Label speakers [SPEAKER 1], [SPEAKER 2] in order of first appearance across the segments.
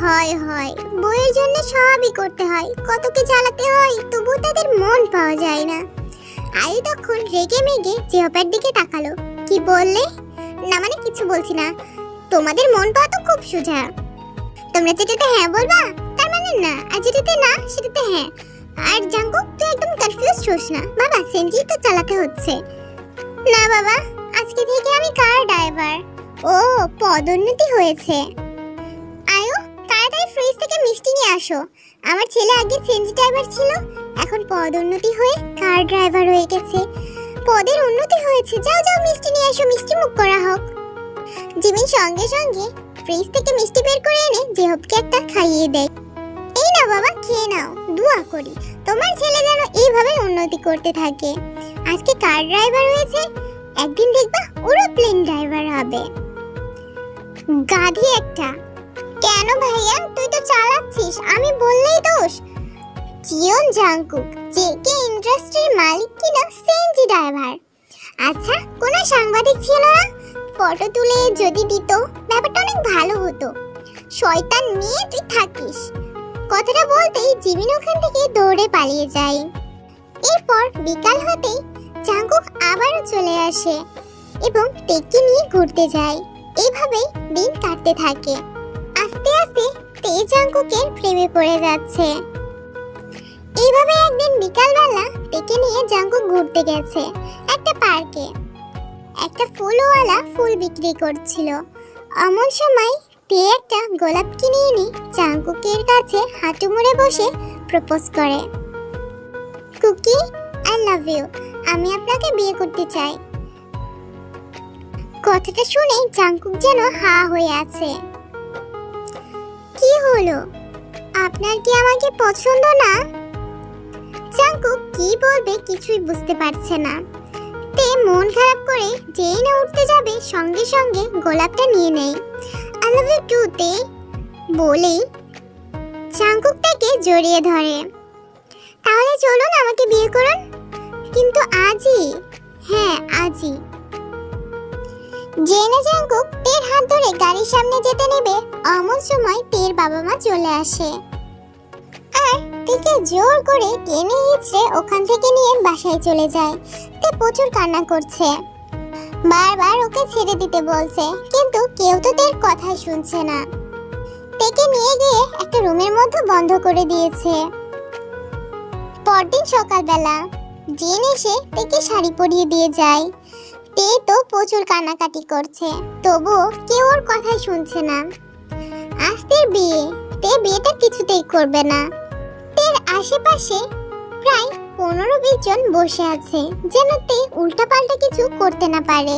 [SPEAKER 1] হয় হয়, বইয়ের জন্য সবই করতে হয়, কত কি চালাতে হয়, তবু তাদের মন পাওয়া যায় না। আয়ু তখন রেগে মেগে জিহপের দিকে তাকালো। কি বললে? না মানে কিছু বলছি না, তোমাদের মন পাওয়া তো খুব সোজা। তোমরা যেটাতে হ্যাঁ বলবা তার মানে না, আর যেটাতে না সেটাতে হ্যাঁ। আর জাঙ্কুক, তুই একদম কনফিউজ হোস না বাবা, সেনজি তো চালাতে হচ্ছে। না বাবা, আজকে থেকে আমি কার ড্রাইভার। ও, পদোন্নতি হয়েছে। আয়ো, তাড়াতাড়ি ফ্রিজ থেকে মিষ্টি নিয়ে আসো। আমার ছেলে আগে সেনজি ড্রাইভার ছিল, এখন পদোন্নতি হয়ে কার ড্রাইভার হয়ে গেছে। পদের উন্নতি হয়েছে, যাও যাও মিষ্টি নিয়ে আসো, মিষ্টি মুখ করা হোক। জিমিন সঙ্গে সঙ্গে ফ্রিজ থেকে মিষ্টি বের করে এনে জেহবকে একটা খাইয়ে দেয়। এই না বাবা, খেয়ে নাও, দোয়া করি তোমার ছেলে যেন এইভাবে উন্নতি করতে থাকে। আজকে কার ড্রাইভার হয়েছে, একদিন দেখবা এরোপ্লেন ড্রাইভার হবে। গাধি একটা। কেন ভাইয়া, তুই তো চালাচ্ছিস, আমি বললেই দোষ? জিওন জাংকুক, জেকে ইন্ডাস্ট্রির মালিক কিনা সেনজি ড্রাইভার। আচ্ছা, কোন সাংবাদিক ছিল না? ফটো তুলে যদি দিত ব্যাপারটা অনেক ভালো হতো। শয়তান মেয়ে তুই থাকিস। কথাটা বলতেই জিমিন ওখান থেকে দৌড়ে পালিয়ে যায়। এরপর বিকাল হতেই জাংকুক আবারও চলে আসে এবং তেকে নিয়ে ঘুরতে যায়। এইভাবেই দিন কাটতে থাকে। আস্তে আস্তে তে জাংকুকের প্রেমে পড়ে যাচ্ছে। এইভাবে একদিন বিকালবেলা তেকে নিয়ে জাংকুক ঘুরতে গেছে একটা পার্কে। একটা ফুলওয়ালা ফুল বিক্রি করছিল। এমন সময় তে একটা গোলাপ কিনে এনে জাংকুকের কাছে হাঁটু মুড়ে বসে প্রপোজ করে। কুকি, আই লাভ ইউ, আমি আপনাকে বিয়ে করতে চাই। কথাটা শুনে জাংকুক যেন হা হয়ে আছে। কি হলো, আপনার কি আমাকে পছন্দ না? জাংকুক কি বলবে কিছুই বুঝতে পারছে না। তে মন খারাপ করে যেই না উঠতে যাবে সঙ্গে সঙ্গে গোলাপটা নিয়ে নেয়। আই লাভ ইউ টু তে বলেই জাংকুক তাকে জড়িয়ে ধরে। তাহলে চলুন, আমাকে বিয়ে করুন, কিন্তু আজই। হ্যাঁ, আজই। জেনে জাংকুক তের হাত ধরে গাড়ির সামনে যেতে নেবে, এমন সময় তের বাবা মা চলে আসে আর তেকে জোর করে টেনে হিঁচড়ে ওখান থেকে নিয়ে বাসায় চলে যায়। তে প্রচুর কান্না করছে, বারবার ওকে ছেড়ে দিতে বলছে, কিন্তু কেউ তো তের কথাই শুনছে না। তেকে নিয়ে গিয়ে একটা রুমের মধ্যে বন্ধ করে দিয়েছে। পরদিন সকালবেলা জিন এসে তেকে শাড়ি পরিয়ে দিয়ে যায়। তে তো প্রচুর কান্নাকাটি করছে, তবুও কেউ ওর কথাই শুনছে না। আজ তের বিয়ে, তে বিয়েটা কিছুতেই করবে না। তের আশেপাশে প্রায় 15-20 জন বসে আছে, যেন তে উল্টাপাল্টা কিছু করতে না পারে।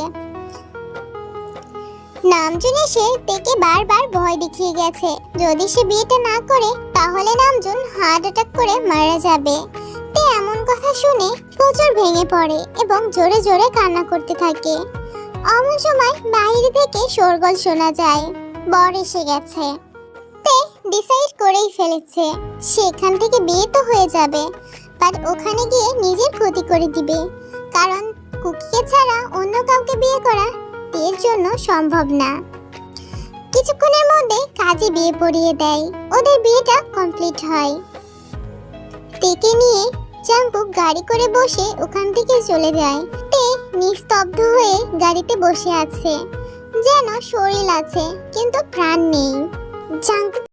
[SPEAKER 1] নামজুন এসে তেকে বারবার ভয় দেখিয়ে গেছে, যদি সে বিয়েটা না করে তাহলে নামজুন হার্ট অ্যাটাক করে মারা যাবে। তে এমন কথা শুনে প্রচুর ভেঙে পড়ে এবং জোরে জোরে কান্না করতে থাকে। এমন সময় বাইরে থেকে শোরগোল শোনা যায়, বর এসে গেছে। তে ডিসাইড করেই ফেলেছে সেখান থেকে বিয়ে তো হয়ে যাবে, বাট ওখানে গিয়ে নিজের ক্ষতি করে দিবে, কারণ কুকিকে ছাড়া অন্য কাউকে বিয়ে করা তের জন্য সম্ভব না। কিছুক্ষণের মধ্যে কাজে বিয়ে পড়িয়ে দেয়, ওদের বিয়েটা কমপ্লিট হয়। তেকে নিয়ে জাংকুক গাড়ি করে বসে ওখান থেকে চলে যায়। তে নিস্তব্ধ হয়ে গাড়িতে বসে আছে, যেন শরীর আছে কিন্তু প্রাণ নেই। জাংকুক